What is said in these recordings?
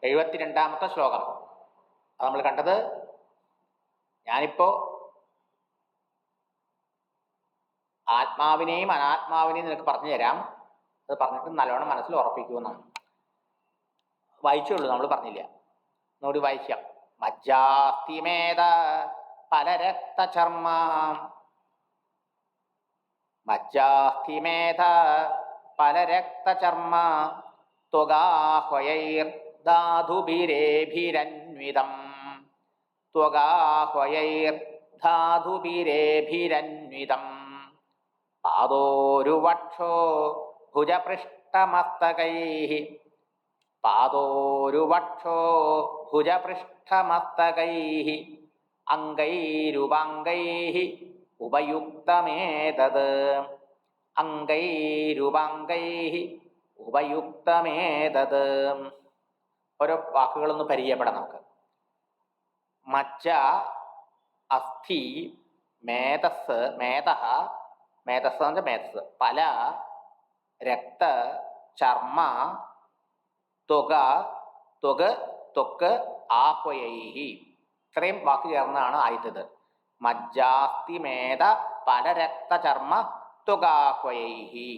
72ാമത്തെ ശ്ലോകം. അത് നമ്മൾ കണ്ടത്. ഞാനിപ്പോ ആത്മാവിനെയും അനാത്മാവിനെയും നിനക്ക് പറഞ്ഞു തരാം. അത് പറഞ്ഞിട്ട് നല്ലോണം മനസ്സിൽ ഉറപ്പിക്കുമെന്നാണ്. വായിച്ചുള്ളൂ, നമ്മൾ പറഞ്ഞില്ല. ഒന്നുകൂടി വായിക്കാം. മജ്ജാസ്തിമേത ഫലരക്തചർമ്മ മജ്ജാസ്തിമേത ഫലരക്തചർമ്മ ത്വഗാഹ്വയൈർധാതുഭിരേഭിരന്വിതം ത്വഗാഹ്വയൈർധാതുഭിരേഭിരന്വിതം പാദോരുവക്ഷോ ഭുജപൃഷ്ഠമസ്തകൈഃ പാദോരുവക്ഷോ ഭുജപൃഷ്ഠമസ്തകൈഃ അംഗൈരുപാംഗൈഃ ഉപയുക്തമേതത് അംഗൈരുപാംഗൈഃ ഉപയുക്തമേതത്. ഓരോ വാക്കുകളൊന്ന് പരിചയപ്പെടാം നമുക്ക്. മജ്ജ, അസ്ഥി, മേധസ്, മേധഃ, മേധസ് എന്ന് വെച്ചാൽ മേധസ്, പല, രക്ത, ചർമ്മ, ത്വക, ത്വക്, ത്വക്ക്, ആഹ്വയൈഹി. ഇത്രയും വാക്ക് ചേർന്നാണ് ആയത്. മജ്ജാസ്തിമേധ പലരക്തചർമ്മ ത്വഗാഹ്വയൈഹി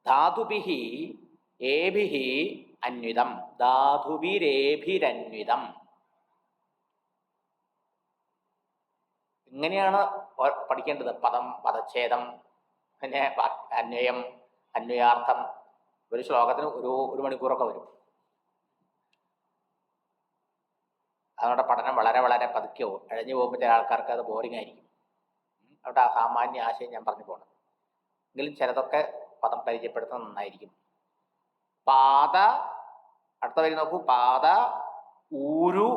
ധാതുഭിഹി ഏഭിഹി അന്വിതം ധാതുഭിരേഭിരന്വിതം. ഇങ്ങനെയാണ് പഠിക്കേണ്ടത്. പദം, പദച്ഛേദം, പിന്നെ അന്വയം, അന്വയാർത്ഥം. ഒരു ശ്ലോകത്തിന് ഒരു മണിക്കൂറൊക്കെ വരും. അതുകൊണ്ട് പഠനം വളരെ വളരെ പതുക്കെ അഴഞ്ഞു പോകുമ്പോൾ ചില ആൾക്കാർക്ക് അത് ബോറിംഗ് ആയിരിക്കും. അവിടെ ആ സാമാന്യ ആശയം ഞാൻ പറഞ്ഞു പോകണം. എങ്കിലും ചിലതൊക്കെ പദം പരിചയപ്പെടുത്തുന്നത് നന്നായിരിക്കും. പാദ, അടുത്ത വരി നോക്കൂ. പാദ, ഊരു,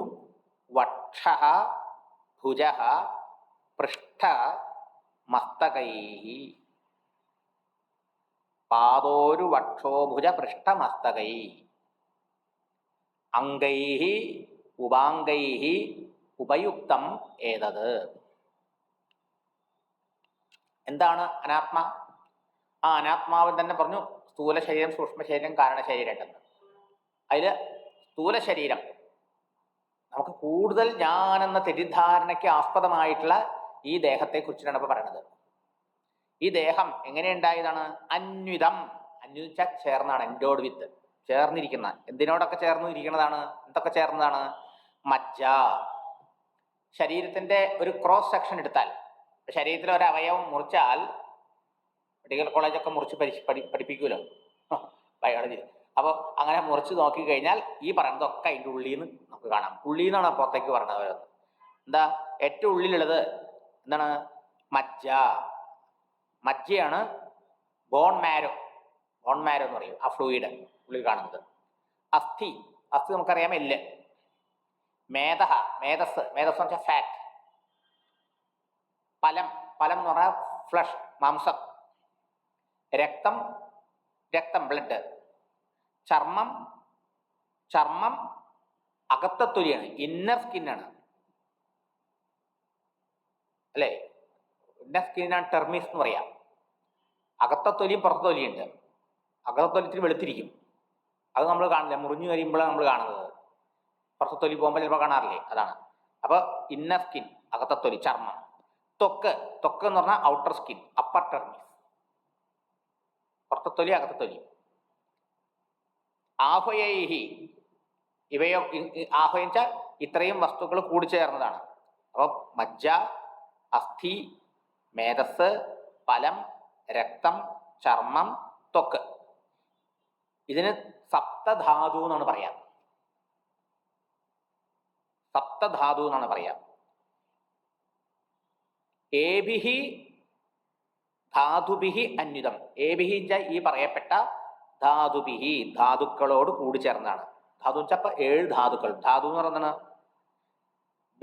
വക്ഷ, ഭുജ, പൃഷ്ഠ, മസ്തകൈഃ. പാദോരു വക്ഷോ ഭുജ പൃഷ്ഠമസ്തകൈഃ അംഗൈഃ ഉപാംഗൈഃ ഉപയുക്തം ഏതത്. എന്താണ് അനാത്മ? ആ അനാത്മാവ് തന്നെ പറഞ്ഞു സ്ഥൂല ശരീരം, സൂക്ഷ്മ ശരീരം, കാരണ ശരീരം ഉണ്ടെന്ന്. അതിൽ സ്ഥൂല ശരീരം നമുക്ക് കൂടുതൽ ഞാനെന്ന തെറ്റിദ്ധാരണയ്ക്ക് ആസ്പദമായിട്ടുള്ള ഈ ദേഹത്തെ കുറിച്ചിട്ടാണ് ഇപ്പോൾ പറയണത്. ഈ ദേഹം എങ്ങനെ ഉണ്ടായതാണ്? അന്വിതം. അന്വിച്ച ചേർന്നാണ്, എൻഡോഡ് വിത്ത്, ചേർന്നിരിക്കുന്ന. എന്തിനോടൊക്കെ ചേർന്ന് ഇരിക്കുന്നതാണ്? എന്തൊക്കെ ചേർന്നതാണ്? മജ്ജ. ശരീരത്തിന്റെ ഒരു ക്രോസ് സെക്ഷൻ എടുത്താൽ, ശരീരത്തിലെ ഒരു അവയവം മുറിച്ചാൽ, മെഡിക്കൽ കോളേജൊക്കെ മുറിച്ച് പഠിപ്പിക്കുമല്ലോ ബയോളജി. അപ്പോൾ അങ്ങനെ മുറിച്ച് നോക്കിക്കഴിഞ്ഞാൽ ഈ പറയുന്നതൊക്കെ അതിൻ്റെ ഉള്ളിൽ നിന്ന് നമുക്ക് കാണാം. ഉള്ളിൽ നിന്നാണ് പുറത്തേക്ക് പറഞ്ഞത്. ഓരോന്ന് എന്താ? ഏറ്റവും ഉള്ളിലുള്ളത് എന്താണ്? മജ്ജ. മജ്ജയാണ് ബോൺ മാരോ. ബോൺ മാരോ എന്ന് പറയും ആ ഫ്ലൂയിഡ് ഉള്ളിൽ കാണുന്നത്. അസ്ഥി, അസ്ഥി നമുക്കറിയാം, എല്ല്. മേധഃ, മേധസ്, മേധസ് എന്ന് വെച്ചാൽ ഫാറ്റ്. പലം, പലം എന്ന് പറഞ്ഞാൽ ഫ്ലഷ്, മാംസം. രക്തം, രക്തം, ബ്ലഡ്. ചർമ്മം, ചർമ്മം അകത്തെ തൊലിയാണ്, ഇന്നർ സ്കിന്നാണ് അല്ലേ? ഇന്നർ സ്കിന്നാണ് ടെർമിസ് എന്ന് പറയാം. അകത്തെ തൊലിയും പുറത്തെ തൊലിയുണ്ട്. അകത്തെ തൊലി ഇത്തിരി വെളുത്തിരിക്കും, അത് നമ്മൾ കാണില്ല, മുറിഞ്ഞു കഴിയുമ്പോഴാണ് നമ്മൾ കാണുന്നത്. പുറത്തെ തൊലി പോകുമ്പോൾ ചിലപ്പോൾ കാണാറില്ലേ? അതാണ്. അപ്പോൾ ഇന്നർ സ്കിൻ, അകത്തെ തൊലി, ചർമ്മം. ത്വക്ക്, ത്വക്ക് എന്ന് പറഞ്ഞാൽ ഔട്ടർ സ്കിൻ, അപ്പർ ടെർമിസ്, പുറത്തെ തൊലി, അകത്തെ തൊലി. ആഹ്വയൈഹി, ഇവയോ ആഹ്വയം വെച്ചാൽ ഇത്രയും വസ്തുക്കൾ കൂടിച്ചേർന്നതാണ്. അപ്പോൾ മജ്ജ, അസ്ഥി, മേധസ്, പലം, രക്തം, ചർമ്മം, ത്വക്ക്. ഇതിന് സപ്തധാതു എന്നാണ് പറയാം. സപ്തധാതു എന്നാണ് പറയാം. ഏഭിഹി ധാതുഭിഹി അന്വിതം. ഏഭിഹി ഈ പറയപ്പെട്ട ധാതുഭിഹി, ധാതുക്കളോട് കൂടി ചേർന്നതാണ്. ധാതു വെച്ചാൽ 7 ധാതുക്കൾ. ധാതു എന്ന് പറയുന്നത്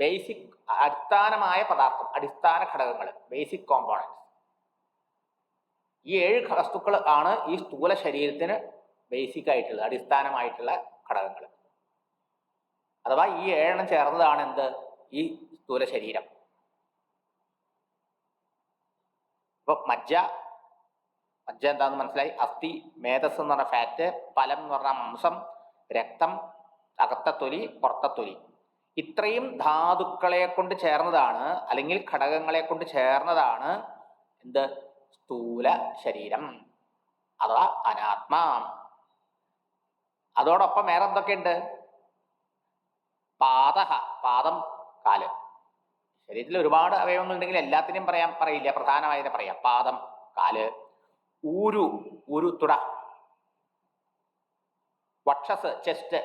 ബേസിക്, അടിസ്ഥാനമായ പദാർത്ഥം, അടിസ്ഥാന ഘടകങ്ങൾ, ബേസിക് കോമ്പോണൻസ്. ഈ 7 വസ്തുക്കൾ ആണ് ഈ സ്ഥൂല ശരീരത്തിന് ബേസിക് ആയിട്ടുള്ള, അടിസ്ഥാനമായിട്ടുള്ള ഘടകങ്ങൾ. അഥവാ ഈ 7 ചേർന്നതാണ് എന്ത്? ഈ സ്ഥൂല ശരീരം. അപ്പൊ മജ്ജ, എന്താന്ന് മനസ്സിലായി. അസ്ഥി, മേധസ് എന്ന് പറഞ്ഞ ഫാറ്റ്, പലം എന്ന് പറഞ്ഞാൽ മാംസം, രക്തം, അകത്ത തൊലി, പുറത്ത തൊലി, ഇത്രയും ധാതുക്കളെ കൊണ്ട് ചേർന്നതാണ്, അല്ലെങ്കിൽ ഘടകങ്ങളെ കൊണ്ട് ചേർന്നതാണ് എന്ത്? സ്ഥൂല ശരീരം അഥവാ അനാത്മാ. അതോടൊപ്പം വേറെ എന്തൊക്കെയുണ്ട്? പാദഹ, പാദം, കാല്. ശരീരത്തിൽ ഒരുപാട് അവയവങ്ങൾ ഉണ്ടെങ്കിൽ എല്ലാത്തിനും പറയില്ല, പ്രധാനമായതിനെ പറയാം. പാദം, കാല്. ഊരു, ഊരു തുട. വക്ഷസ്, ചെസ്റ്റ്.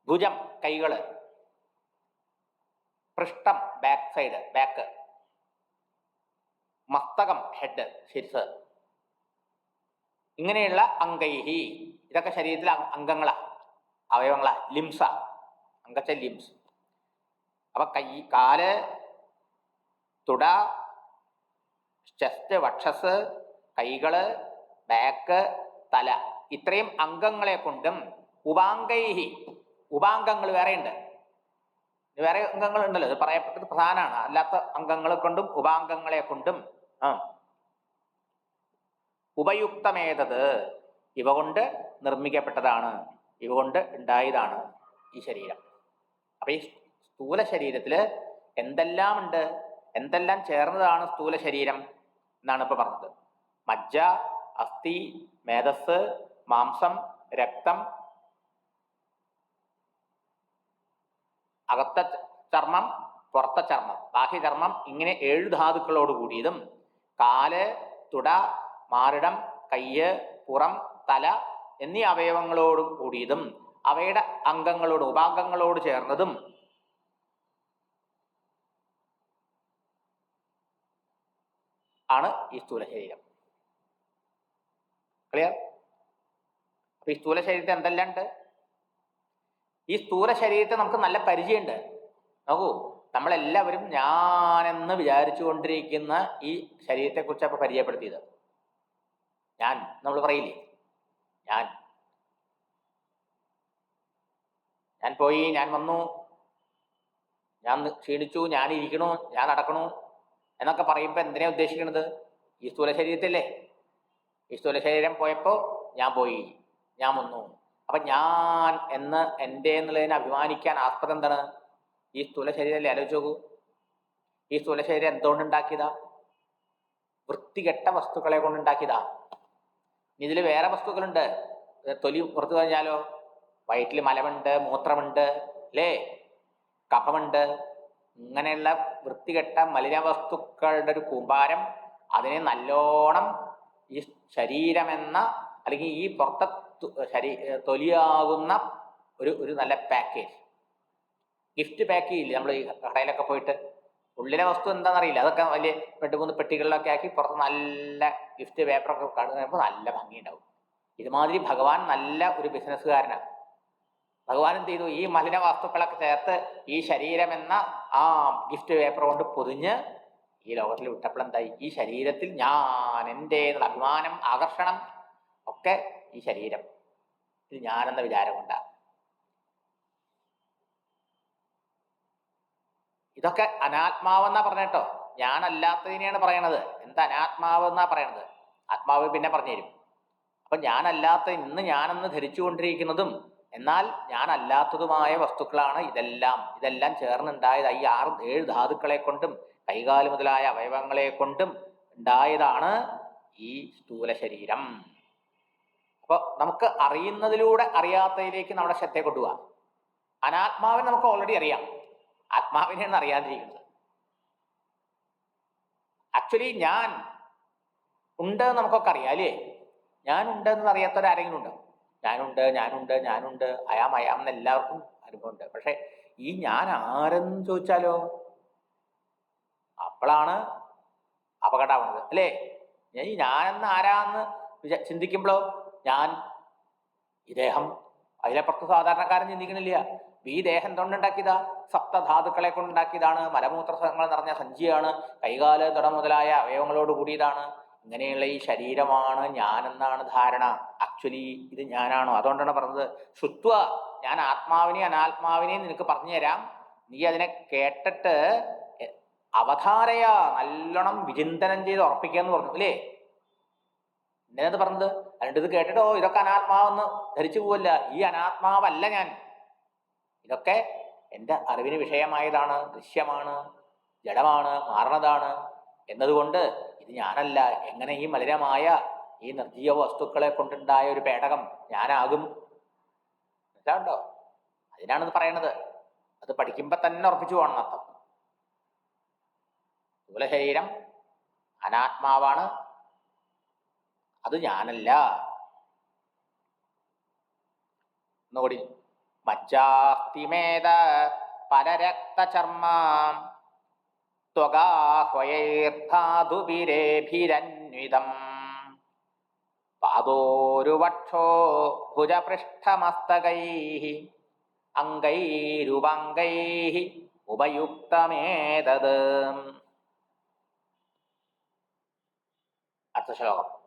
ഭുജം, കൈകള്. പൃഷ്ഠം, ബാക്ക് സൈഡ്, ബാക്ക്. മസ്തകം, ഹെഡ്, ശിരസ്. ഇങ്ങനെയുള്ള അംഗൈഹി, ഇതൊക്കെ ശരീരത്തിലെ അംഗങ്ങളാ, അവയവങ്ങളാ. ലിംസ, അംഗച്ച ലിംസ്. അപ്പൊ കൈ, കാല്, തുട, ചെസ്റ്റ്, വക്ഷസ്, കൈകള്, ബാക്ക്, തല, ഇത്രയും അംഗങ്ങളെ കൊണ്ടും ഉപാംഗൈഹി, ഉപാംഗങ്ങൾ വേറെയുണ്ട്, വേറെ അംഗങ്ങൾ ഉണ്ടല്ലോ, ഇത് പറയപ്പെട്ടത് പ്രധാനമാണ്. അല്ലാത്ത അംഗങ്ങളെ കൊണ്ടും ഉപാംഗങ്ങളെ കൊണ്ടും ഉപയുക്തമേതത്, ഇവ കൊണ്ട് നിർമ്മിക്കപ്പെട്ടതാണ്, ഇവ കൊണ്ട് ഉണ്ടായതാണ് ഈ ശരീരം. അപ്പൊ ഈ സ്ഥൂല ശരീരത്തില് എന്തെല്ലാം ഉണ്ട്, എന്തെല്ലാം ചേർന്നതാണ് സ്ഥൂല ശരീരം എന്നാണ് ഇപ്പൊ പറഞ്ഞത്. മജ്ജ, അസ്ഥി, മേധസ്, മാംസം, രക്തം, അകത്ത ചർമ്മം, പുറത്ത ചർമ്മം, ബാഹ്യചർമ്മം, ഇങ്ങനെ 7 ധാതുക്കളോട് കൂടിയതും കാല്, തുട, മാറിടം, കയ്യ്, പുറം, തല എന്നീ അവയവങ്ങളോട് കൂടിയതും അവയുടെ അംഗങ്ങളോട്, ഉപാംഗങ്ങളോട് ചേർന്നതും ആണ് ഈ സ്ഥൂല ശരീരം. ക്ലിയർ? അപ്പൊ ഈ സ്ഥൂല ശരീരത്തിൽ എന്തെല്ലാം ഉണ്ട്? ഈ സ്ഥൂല ശരീരത്തെ നമുക്ക് നല്ല പരിചയമുണ്ട്. നോക്കൂ, നമ്മളെല്ലാവരും ഞാനെന്ന് വിചാരിച്ചു കൊണ്ടിരിക്കുന്ന ഈ ശരീരത്തെ കുറിച്ച് അപ്പൊ പരിചയപ്പെടുത്തിയത്. ഞാൻ, നമ്മൾ പറയില്ലേ, ഞാൻ പോയി, ഞാൻ വന്നു, ഞാൻ ക്ഷീണിച്ചു, ഞാൻ ഇരിക്കണു, ഞാൻ നടക്കണു എന്നൊക്കെ പറയുമ്പോൾ എന്തിനാ ഉദ്ദേശിക്കുന്നത്? ഈ സ്ഥൂല ശരീരത്തില്ലേ. ഈ സ്ഥൂല ശരീരം പോയപ്പോ ഞാൻ പോയി, ഞാൻ വന്നു. അപ്പൊ ഞാൻ എന്ന്, എൻ്റെ എന്നുള്ളതിനെ അഭിമാനിക്കാൻ ആസ്പദം എന്താണ്? ഈ സ്ഥൂല ശരീരമല്ലേ. ആലോചിച്ച് നോക്കൂ, ഈ സ്ഥൂല ശരീരം എന്തുകൊണ്ടുണ്ടാക്കിയതാ? വൃത്തികെട്ട വസ്തുക്കളെ കൊണ്ടുണ്ടാക്കിയതാ. ഇതിൽ വേറെ വസ്തുക്കളുണ്ട്. തൊലി പുറത്തു കഴിഞ്ഞാലോ, വയറ്റിൽ മലമുണ്ട്, മൂത്രമുണ്ട്, അല്ലേ, കഫമുണ്ട്. ഇങ്ങനെയുള്ള വൃത്തികെട്ട മലിന വസ്തുക്കളുടെ ഒരു കൂമ്പാരം, അതിനെ നല്ലോണം ഈ ശരീരമെന്ന, അല്ലെങ്കിൽ ഈ പുറത്തെ തൊലിയാകുന്ന ഒരു നല്ല പാക്കേജ്, ഗിഫ്റ്റ് പാക്ക് ചെയ്യില്ലേ നമ്മൾ ഈ കടയിലൊക്കെ പോയിട്ട്? ഉള്ളിലെ വസ്തു എന്താണെന്നറിയില്ല, അതൊക്കെ വലിയ 2-3 പെട്ടികളിലൊക്കെ ആക്കി പുറത്ത് നല്ല ഗിഫ്റ്റ് പേപ്പറൊക്കെ കാണുമ്പോൾ നല്ല ഭംഗിയുണ്ടാവും. ഇതുമാതിരി ഭഗവാൻ നല്ല ഒരു ബിസിനസ്സുകാരനാണ്. ഭഗവാൻ എന്ത് ചെയ്തു? ഈ മലിന വസ്തുക്കളൊക്കെ ചേർത്ത് ഈ ശരീരമെന്ന ആ ഗിഫ്റ്റ് പേപ്പർ കൊണ്ട് പൊതിഞ്ഞ് ഈ ലോകത്തിൽ വിട്ടപ്പോൾ എന്തായി? ഈ ശരീരത്തിൽ ഞാൻ, എൻ്റെ അഭിമാനം, ആകർഷണം ഒക്കെ ഈ ശരീരം, ഇത് ഞാനെന്ന വിചാരം കൊണ്ടാണ്. ഇതൊക്കെ അനാത്മാവെന്നാ പറഞ്ഞേട്ടോ, ഞാനല്ലാത്തതിനെയാണ് പറയണത്. എന്താ അനാത്മാവ് എന്നാ പറയണത്? ആത്മാവ് പിന്നെ പറഞ്ഞുതരും. അപ്പൊ ഞാനല്ലാത്ത, ഇന്ന് ഞാനെന്ന് ധരിച്ചു കൊണ്ടിരിക്കുന്നതും എന്നാൽ ഞാനല്ലാത്തതുമായ വസ്തുക്കളാണ് ഇതെല്ലാം. ഇതെല്ലാം ചേർന്നുണ്ടായത് ഈ 6-7 ധാതുക്കളെ കൊണ്ടും കൈകാല് മുതലായ അവയവങ്ങളെ കൊണ്ടും ഉണ്ടായതാണ് ഈ സ്ഥൂല ശരീരം. അപ്പൊ നമുക്ക് അറിയുന്നതിലൂടെ അറിയാത്തതിലേക്ക് നമ്മുടെ ശ്രദ്ധയെ കൊണ്ടുപോകാം. അനാത്മാവിനെ നമുക്ക് ഓൾറെഡി അറിയാം, ആത്മാവിനെയാണ് അറിയാതിരിക്കുന്നത്. ആക്ച്വലി ഞാൻ ഉണ്ട് നമുക്കൊക്കെ അറിയാം, അല്ലേ? ഞാനുണ്ട് എന്ന് അറിയാത്തവരാരെങ്കിലും ഉണ്ടോ? ഞാനുണ്ട്, ഞാനുണ്ട്, ഞാനുണ്ട്, അയാം എന്ന് എല്ലാവർക്കും അനുഭവമുണ്ട്. പക്ഷെ ഈ ഞാൻ ആരെന്ന് ചോദിച്ചാലോ, അപ്പോഴാണ് അപകടമാവുന്നത്, അല്ലേ? ഈ ഞാനെന്ന് ആരാന്ന് ചിന്തിക്കുമ്പോഴോ, ഞാൻ ഈ ദേഹം, അതിലപ്പുറത്ത് സാധാരണക്കാരൻ ചിന്തിക്കണില്ല. ഈ ദേഹം എന്തുകൊണ്ടുണ്ടാക്കിയതാ? സപ്തധാതുക്കളെ കൊണ്ടുണ്ടാക്കിയതാണ്. മലമൂത്രങ്ങൾ നിറഞ്ഞ സഞ്ചിയാണ്. കൈകാല് തുട മുതലായ അവയവങ്ങളോട് കൂടിയതാണ്. ഇങ്ങനെയുള്ള ഈ ശരീരമാണ് ഞാനെന്നാണ് ധാരണ. ആക്ച്വലി ഇത് ഞാനാണോ? അതുകൊണ്ടാണ് പറഞ്ഞത് ശുത്വ, ഞാൻ ആത്മാവിനെയും അനാത്മാവിനെയും നിനക്ക് പറഞ്ഞു തരാം, നീ അതിനെ കേട്ടിട്ട് അവധാരയ, നല്ലോണം വിചിന്തനം ചെയ്ത് ഉറപ്പിക്കാന്ന് പറഞ്ഞു, അല്ലേ? എന്തിനത് പറഞ്ഞത്? അതുകൊണ്ട് ഇത് കേട്ടിട്ടോ ഇതൊക്കെ അനാത്മാവെന്ന് ധരിച്ചു പോവല്ല. ഈ അനാത്മാവല്ല ഞാൻ. ഇതൊക്കെ എൻ്റെ അറിവിന് വിഷയമായതാണ്, ദൃശ്യമാണ്, ജഡമാണ്, മാറണതാണ് എന്നതുകൊണ്ട് ഇത് ഞാനല്ല. എങ്ങനെ ഈ മലിനമായ ഈ നിർജീവ വസ്തുക്കളെ കൊണ്ടുണ്ടായ ഒരു പേടകം ഞാനാകും? മനസ്സിലാവുണ്ടോ? അതിനാണിത് പറയണത്. അത് പഠിക്കുമ്പോ തന്നെ ഉറപ്പിച്ചു പോകണം അർത്ഥം. സ്ഥൂലശരീരം അനാത്മാവാണ്, അത് ഞാനല്ല. ഒന്നുകൂടി. മജ്ജാസ്തിമേത പരരക്തചർമാം ത്വഗാഹ്വയൈർധാതുഭിരേഭിരന്വിതം പാദോരുവക്ഷോ ഭുജപൃഷ്ഠമസ്തകൈഃ അംഗൈരുപംഗൈഃ ഉപയുക്തമേതത്. അടുത്ത ശ്ലോകം.